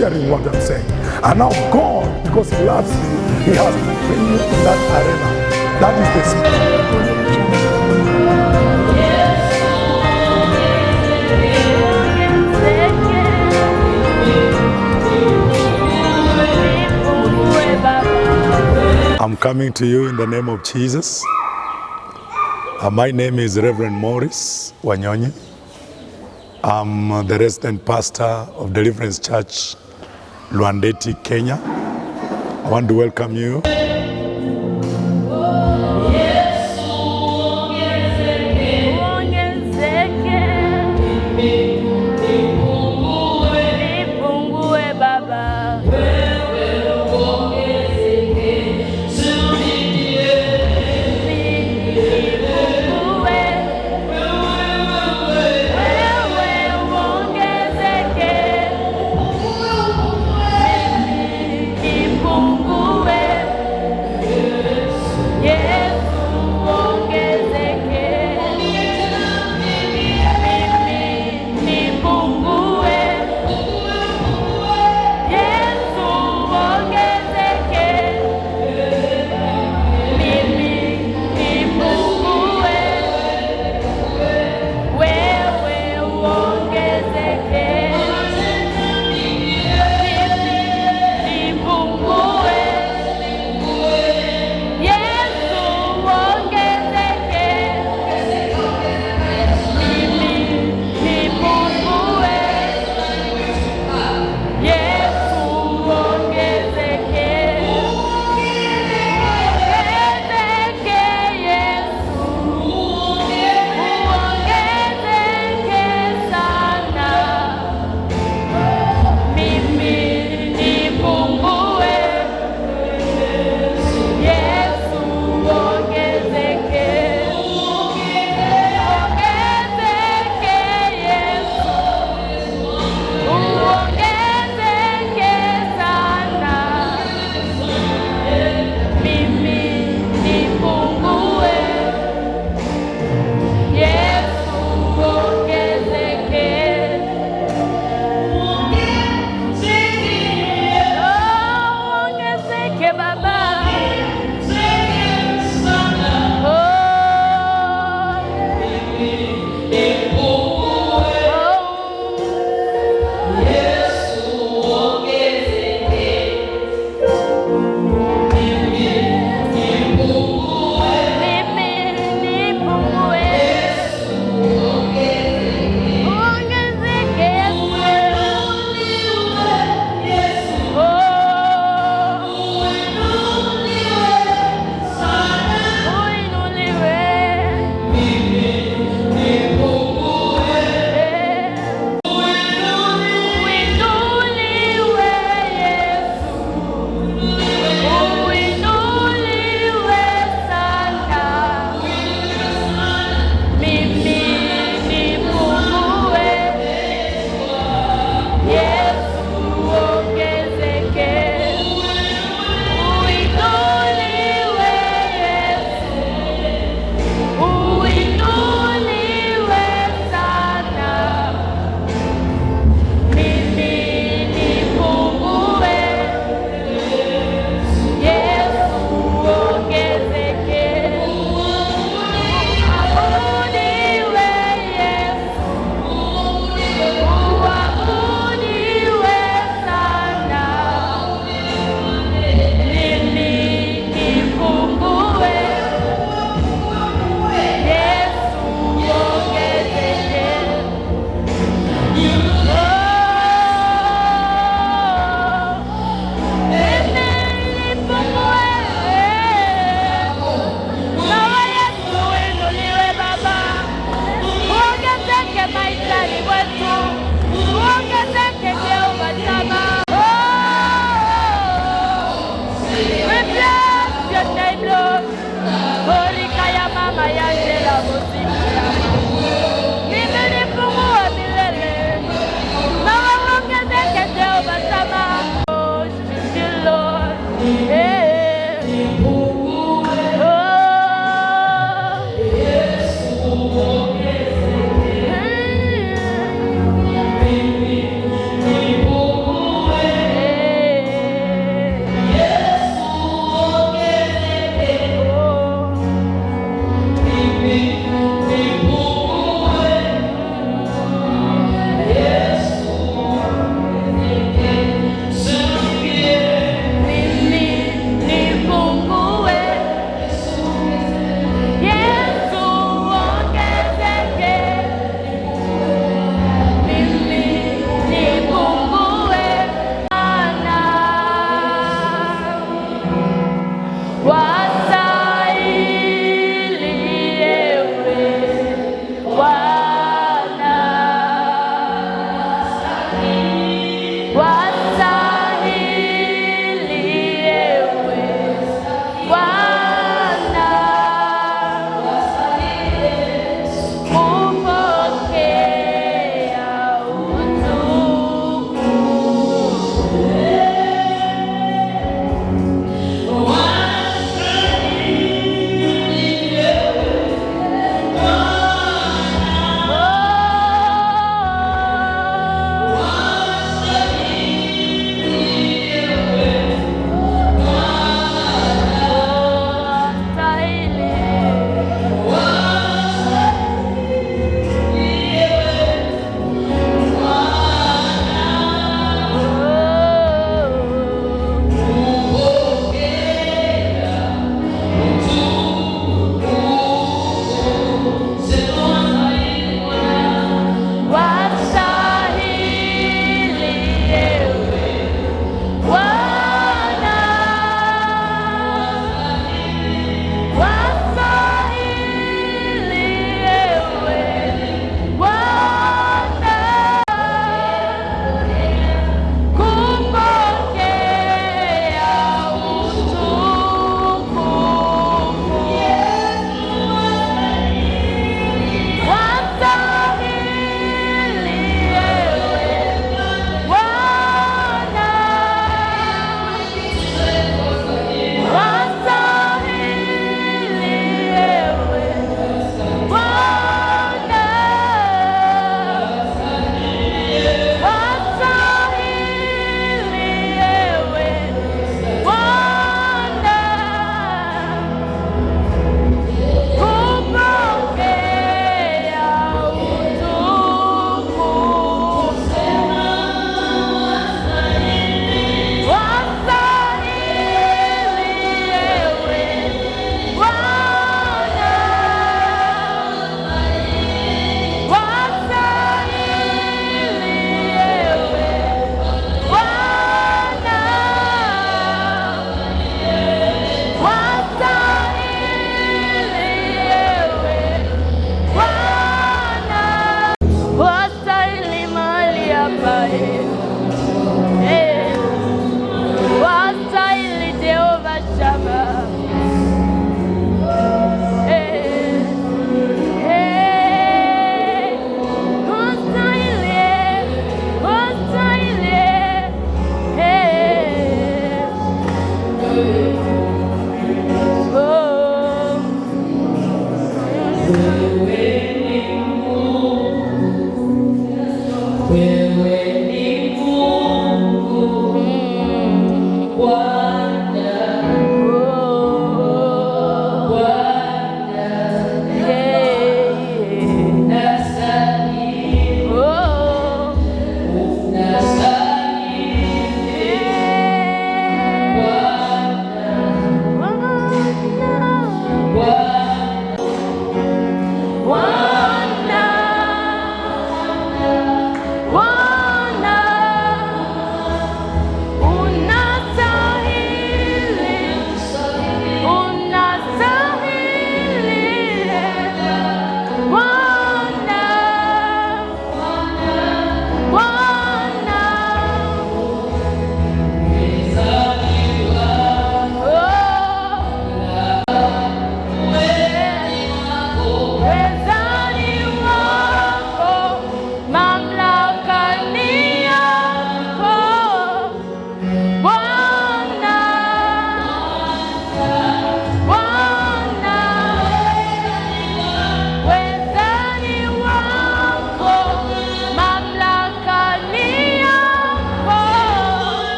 hearing what I'm saying. And now God, because He loves you, He has to bring you in that arena. That is the spirit. I'm coming to you in the name of Jesus. My name is Reverend Morris Wanyonyi. I'm the resident pastor of Deliverance Church, Luandeti, Kenya. I want to welcome you.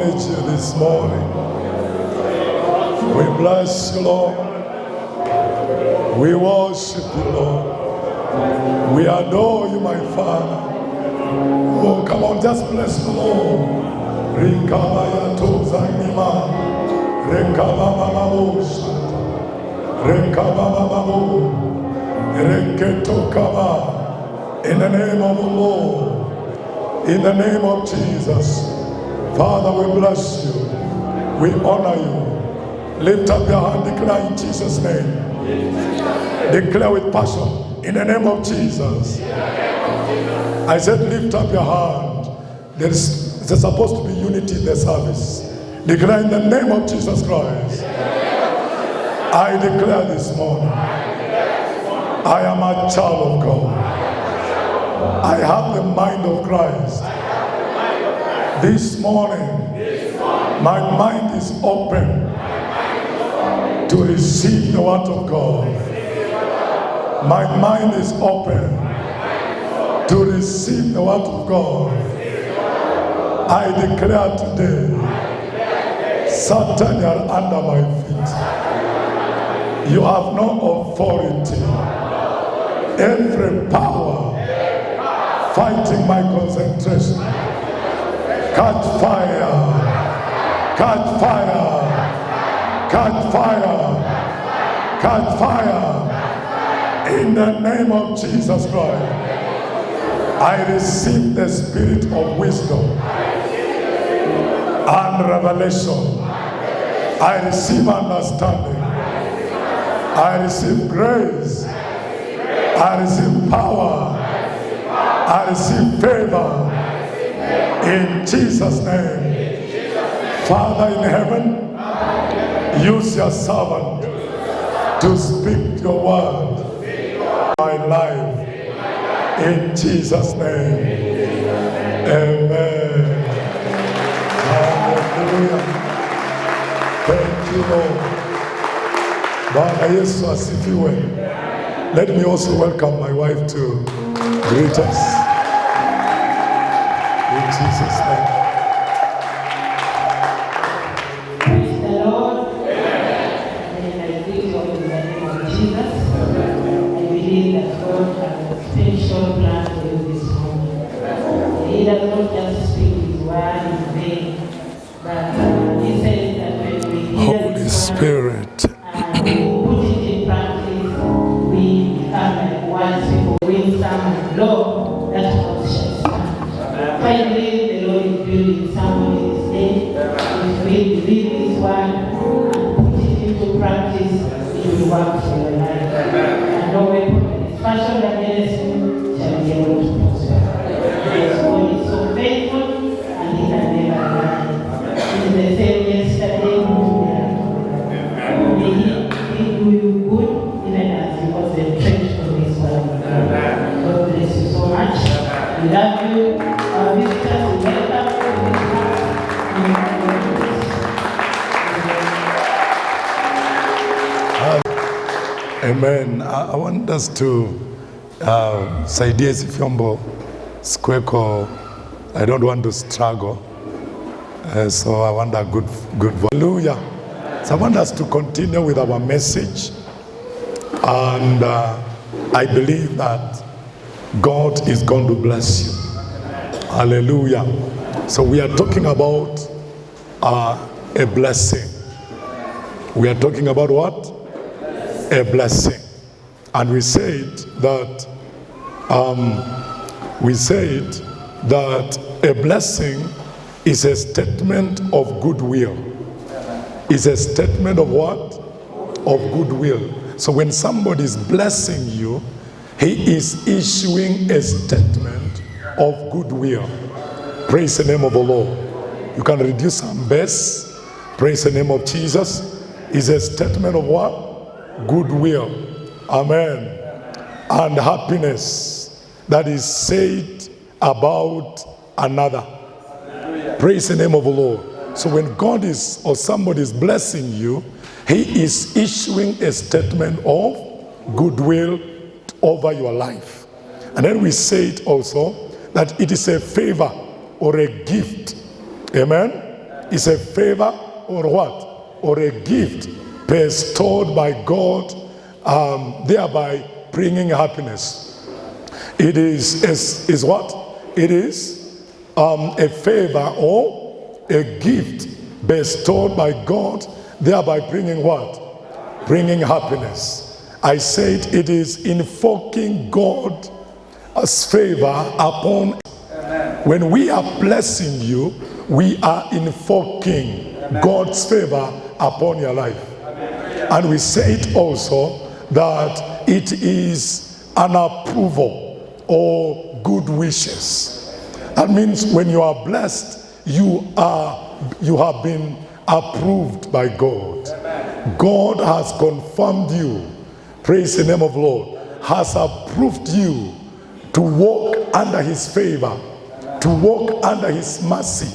acknowledge you this morning. We bless you, Lord. We worship you, Lord. We adore you, my Father. Oh, come on, just bless the Lord. Rikabaya tozanima, rekababababosha, rekababababo, reketokaba. In the name of the Lord, in the name of Jesus, Father, we bless you. We honor you. Lift up your hand, declare in Jesus' name. Declare with passion, in the name of Jesus. I said, lift up your hand. There's supposed to be unity in the service. Declare in the name of Jesus Christ. I declare this morning, I am a child of God. I have the mind of Christ. This morning, my mind is open to receive the word of God. My mind is open to receive the word of God. I declare today, Satan, you are under my feet. You have no authority. Every power fighting my concentration, catch fire, catch fire, catch fire, catch fire. In the name of Jesus Christ, I receive the spirit of wisdom and revelation. I receive understanding. I receive grace. I receive power. I receive favor. In Jesus' name. Father in heaven, use your servant to speak your word in my life. In Jesus' name. Amen. Hallelujah. Thank you, Lord. Bwana Yesu asifiwe. Let me also welcome my wife to greet us. In Jesus' name. Praise the Lord. And I greet you all in the name of Jesus. I believe that God has a special plan for you this morning. He does not just speak his word in vain, but he says that when we hear Holy his word Spirit. and we put it in practice, we become like wise people, wisdom and law, that God shall stand. Finally, the Lord is building someone in this day. If we believe his word and put it into practice, it will work for your life. And no weapon that is fashioned against you shall be able to prosper. Because God is so faithful and he can never lie. He is the same yesterday, today, and forever. May he do you good even as you concentrate on his word. God bless you so much. We love you. Our visitors, we welcome you. Amen. I want us to saidia hizi vyombo sikuweko. I don't want to struggle. So I want a good hallelujah. So I want us to continue with our message. And I believe that God is going to bless you. Hallelujah. So we are talking about a blessing. We are talking about what? A blessing. And we said that a blessing is a statement of goodwill. It's a statement of what? Of goodwill. So when somebody is blessing you, he is issuing a statement of goodwill. Praise the name of the Lord. You can reduce some bass. Praise the name of Jesus. Is a statement of what? Goodwill. Amen. And happiness that is said about another. Praise the name of the Lord. So when God is or somebody is blessing you, he is issuing a statement of goodwill over your life. And then we say it also that it is a favor or a gift. Amen. is a favor or what? Or a gift bestowed by God, thereby bringing happiness. It is what? It is a favor or a gift bestowed by God, thereby bringing what? Bringing happiness. I said it is invoking God as favor upon. Amen. When we are blessing you, we are invoking God's favor upon your life. Amen. And we said also that it is an approval or good wishes. That means when you are blessed, you have been approved by God. Amen. God has confirmed you. Praise the name of the Lord. Has approved you to walk under his favor, to walk under his mercy,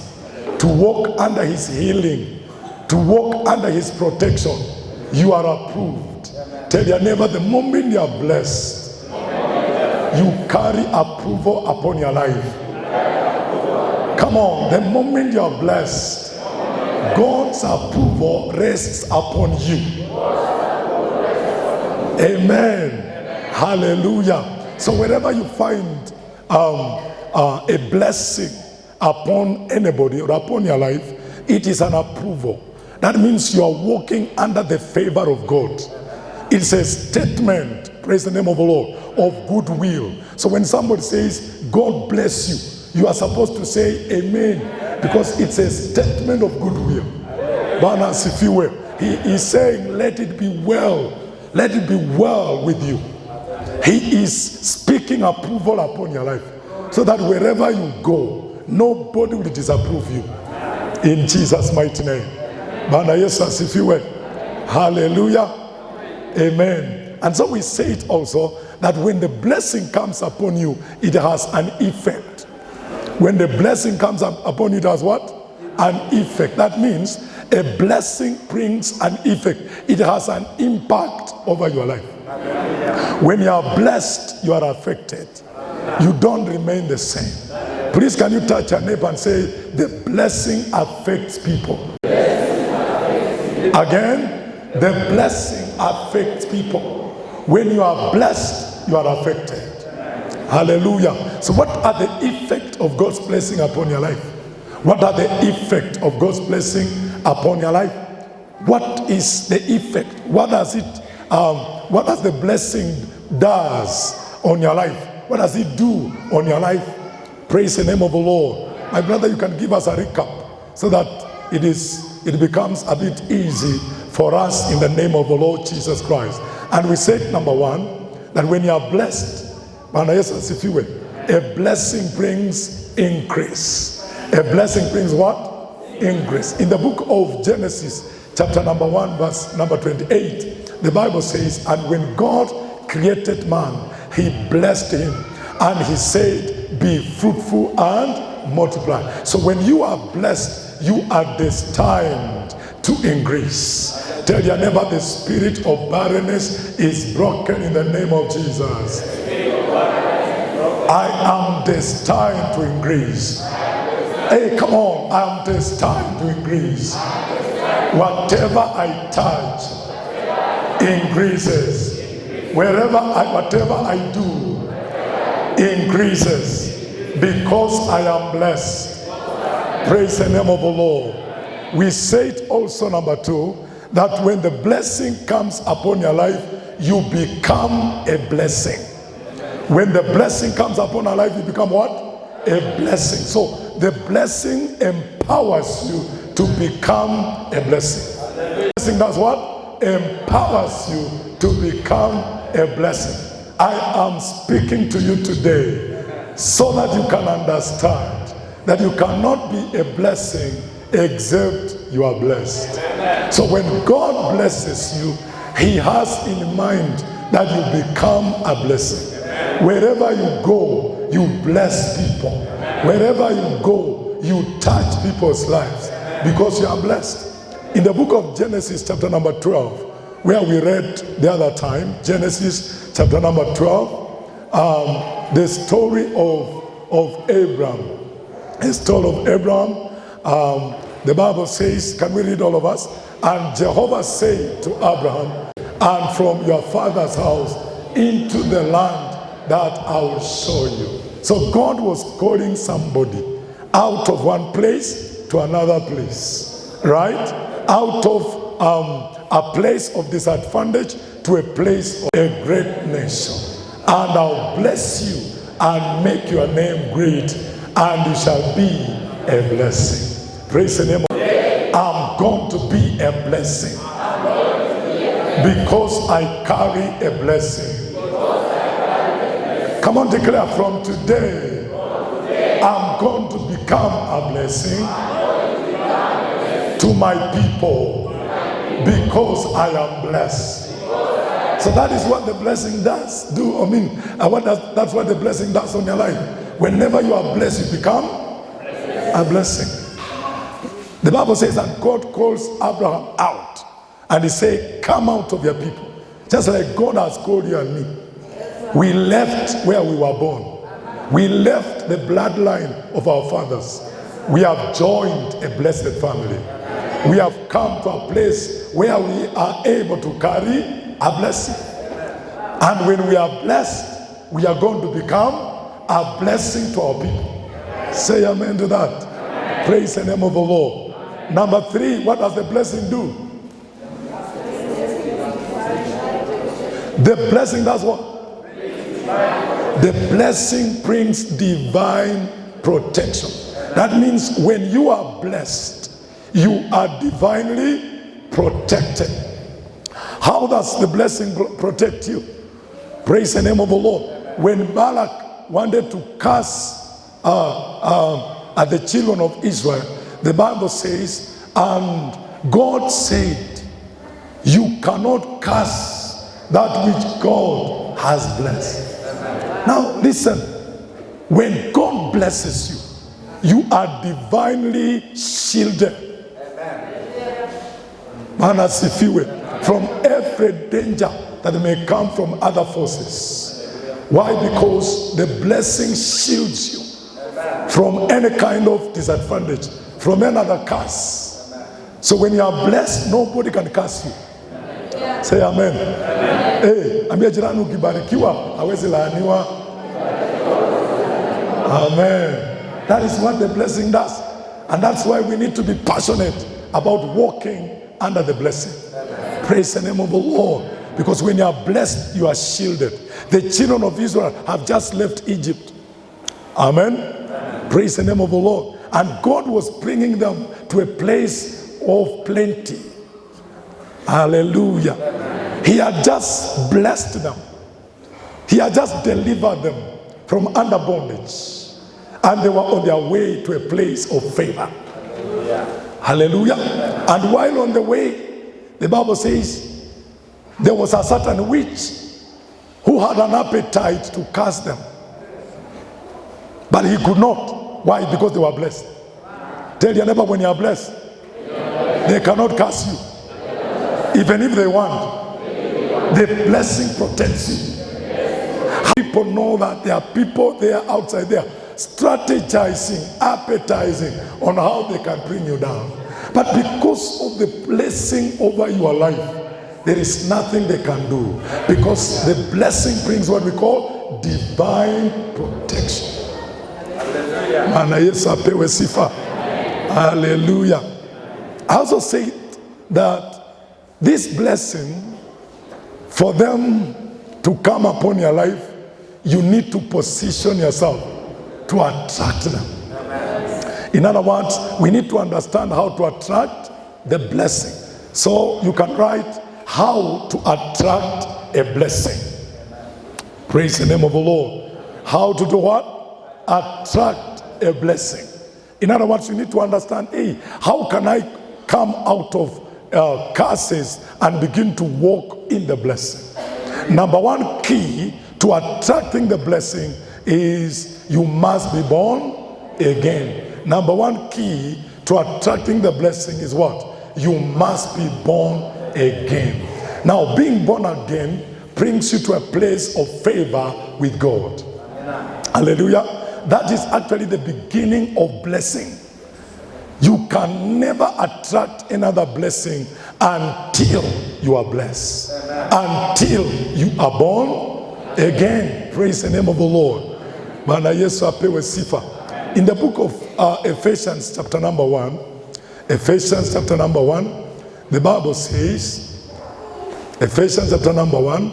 to walk under his healing, to walk under his protection. You are approved. Tell your neighbor, the moment you are blessed, you carry approval upon your life. Come on, the moment you are blessed, God's approval rests upon you. Amen. Hallelujah. So wherever you find a blessing upon anybody or upon your life, it is an approval. That means you are walking under the favor of God. It's a statement, praise the name of the Lord, of goodwill. So when somebody says, God bless you, you are supposed to say amen, because it's a statement of goodwill. Banas, if you will. He is saying, let it be well. Let it be well with you. He is speaking approval upon your life, so that wherever you go, nobody will disapprove you. In Jesus' mighty name. Bana Jesus, if you will. Hallelujah. Amen. And so we say it also that when the blessing comes upon you, it has an effect. When the blessing comes upon you, it has what? An effect. That means a blessing brings an effect. It has an impact over your life. When you are blessed, you are affected. You don't remain the same. Please, can you touch your neighbor and say, the blessing affects people. Again, the blessing affects people. When you are blessed, you are affected. Hallelujah. So what are the effects of God's blessing upon your life? What are the effects of God's blessing upon your life? What is the effect? What does the blessing does on your life? What does it do on your life? Praise the name of the Lord. My brother, you can give us a recap so that it becomes a bit easy for us in the name of the Lord Jesus Christ. And we said, number one, that when you are blessed, a blessing brings increase. A blessing brings what? Increase. In the book of Genesis, chapter number 1, verse number 28, the Bible says, and when God created man, he blessed him, and he said, be fruitful and multiply. So when you are blessed, you are destined to increase. Tell your neighbor, the spirit of barrenness is broken in the name of Jesus. I am destined to increase. Hey, come on, I am destined to increase. Whatever I touch increases. Whatever I do increases, because I am blessed. Praise the name of the Lord. We said also, number two, that when the blessing comes upon your life, you become a blessing. When the blessing comes upon our life, you become what? A blessing. So the blessing empowers you to become a blessing. The blessing does what? Empowers you to become a blessing. I am speaking to you today so that you can understand that you cannot be a blessing except you are blessed. So when God blesses you, he has in mind that you become a blessing. Wherever you go, you bless people. Wherever you go, you touch people's lives because you are blessed. In the book of Genesis chapter number 12, where we read the other time, Genesis chapter number 12, the story of Abraham. The story of Abraham, The Bible says, can we read all of us? And Jehovah said to Abraham, and from your father's house into the land that I will show you. So God was calling somebody out of one place to another place, right? Out of a place of disadvantage to a place of a great nation. And I'll bless you and make your name great, and you shall be a blessing. Praise the name of God. I'm going to be a blessing because I carry a blessing. Come on, declare from today, I'm going to become a blessing to my people because I am blessed. So that is what the blessing does. That's what the blessing does on your life. Whenever you are blessed, you become a blessing. The Bible says that God calls Abraham out, and he said, come out of your people. Just like God has called you and me. We left where we were born. We left the bloodline of our fathers. We have joined a blessed family. We have come to a place where we are able to carry a blessing. And when we are blessed, we are going to become a blessing to our people. Say amen to that. Praise the name of the Lord. Number 3, what does the blessing do? The blessing does what? The blessing brings divine protection. That means when you are blessed, you are divinely protected. How does the blessing protect you? Praise the name of the Lord. When Balak wanted to curse at the children of Israel, the Bible says, and God said, you cannot curse that which God has blessed. Now listen, when God blesses you, you are divinely shielded from every danger that may come from other forces. Why? Because the blessing shields you from any kind of disadvantage, from any other curse. So when you are blessed, nobody can curse you. Say amen. Hey, ambia jirani ukibarikiwa hawezi laaniwa. Amen. That is what the blessing does. And that's why we need to be passionate about walking under the blessing. Praise the name of the Lord. Because when you are blessed, you are shielded. The children of Israel have just left Egypt. Amen. Praise the name of the Lord. And God was bringing them to a place of plenty. Hallelujah. He had just blessed them. He had just delivered them from under bondage. And they were on their way to a place of favor. Hallelujah. And while on the way, the Bible says, there was a certain witch who had an appetite to curse them. But he could not. Why? Because they were blessed. Tell your neighbor, when you are blessed, they cannot curse you. Even if they want. The blessing protects you. People know that there are people there outside there strategizing, appetizing on how they can bring you down. But because of the blessing over your life, there is nothing they can do. Because the blessing brings what we call divine protection. Hallelujah. Hallelujah. I also say that this blessing, for them to come upon your life, you need to position yourself to attract them. In other words, we need to understand how to attract the blessing. So you can write how to attract a blessing. Praise the name of the Lord. How to do what? Attract a blessing. In other words, you need to understand, hey, how can I come out of curses and begin to walk in the blessing? Number one key to attracting the blessing is you must be born again. Number one key to attracting the blessing is what? You must be born again. Now, being born again brings you to a place of favor with God. Hallelujah. That is actually the beginning of blessing. You can never attract another blessing until you are blessed. Until you are born again. Praise the name of the Lord. Bwana Yesu apewe sifa. In the book of Ephesians chapter number 1, Ephesians chapter number 1, the Bible says, Ephesians chapter number 1,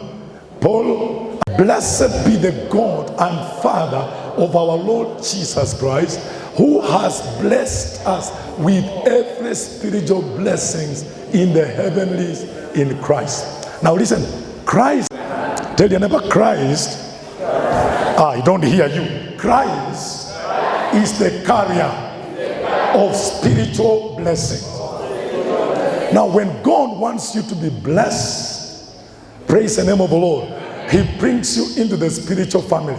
Paul, blessed be the God and Father of our Lord Jesus Christ, who has blessed us with every spiritual blessings in the heavenlies in Christ. Now listen, Christ, tell your neighbor, Christ, I don't hear you. Christ is the carrier of spiritual blessings. Now when God wants you to be blessed, praise the name of the Lord, he brings you into the spiritual family.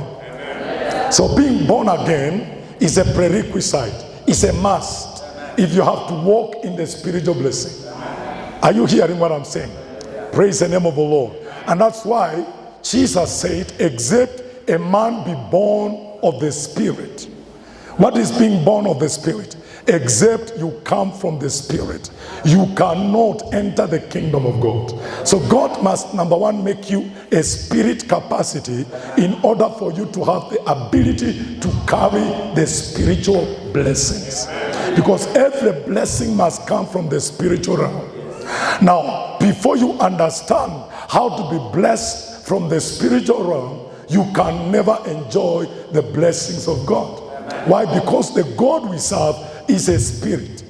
So being born again is a prerequisite, it's a must if you have to walk in the spiritual blessing. Are you hearing what I'm saying? Praise the name of the Lord. And that's why Jesus said, except a man be born of the Spirit. What is being born of the Spirit? Except you come from the Spirit, you cannot enter the kingdom of God. So God must, number one, make you a spirit capacity in order for you to have the ability to carry the spiritual blessings. Because every blessing must come from the spiritual realm. Now, before you understand how to be blessed from the spiritual realm, you can never enjoy the blessings of God. Why? Because the God we serve is a spirit.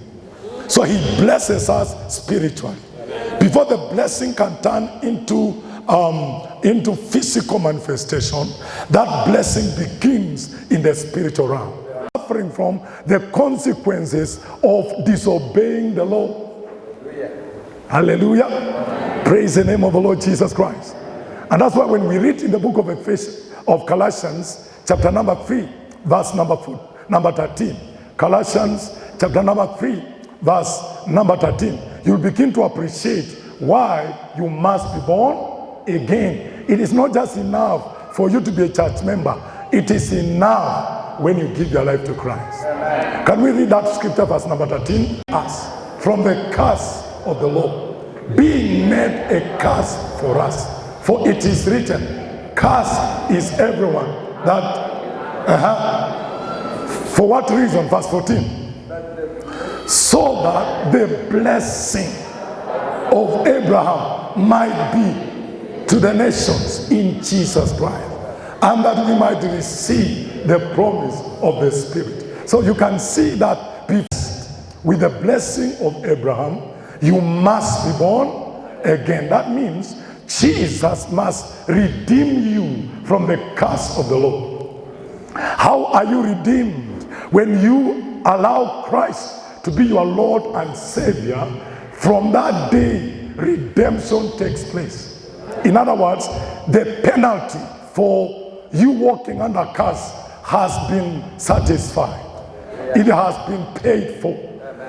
So he blesses us spiritually. Before the blessing can turn into physical manifestation, that blessing begins in the spiritual realm. Suffering from the consequences of disobeying the law. Hallelujah. Praise the name of the Lord Jesus Christ. And that's why when we read in the book of Colossians, chapter number 3, verse number 13, Colossians chapter number 3, verse number 13, you'll begin to appreciate why you must be born again. It is not just enough for you to be a church member. It is enough when you give your life to Christ. Amen. Can we read that scripture, verse number 13? Us from the curse of the law, being made a curse for us. For it is written, cursed is everyone that... For what reason? Verse 14. So that the blessing of Abraham might be to the nations in Jesus Christ, and that we might receive the promise of the Spirit. So you can see that with the blessing of Abraham, you must be born again. That means Jesus must redeem you from the curse of the law. How are you redeemed? When you allow Christ to be your Lord and Savior, from that day, redemption takes place. In other words, the penalty for you walking under curse has been satisfied. It has been paid for.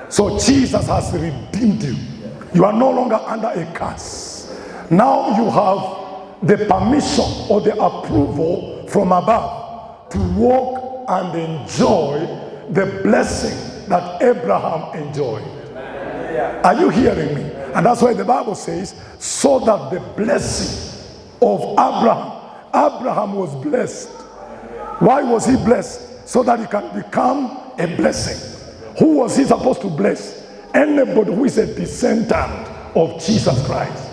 So Jesus has redeemed you. You are no longer under a curse. Now you have the permission or the approval from above to walk and enjoy the blessing that Abraham enjoyed. Are you hearing me? And that's why the Bible says, so that the blessing of Abraham was blessed. Why was he blessed? So that he can become a blessing. Who was he supposed to bless? Anybody who is a descendant of Jesus Christ.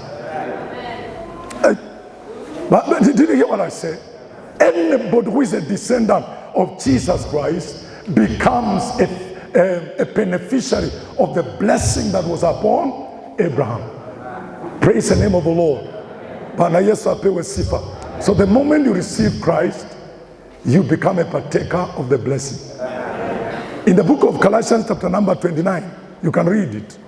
But did you hear what I said? Anybody who is a descendant of Jesus Christ becomes a beneficiary of the blessing that was upon Abraham. Praise the name of the Lord. So the moment you receive Christ, you become a partaker of the blessing. In the book of Colossians chapter number 29, you can read it.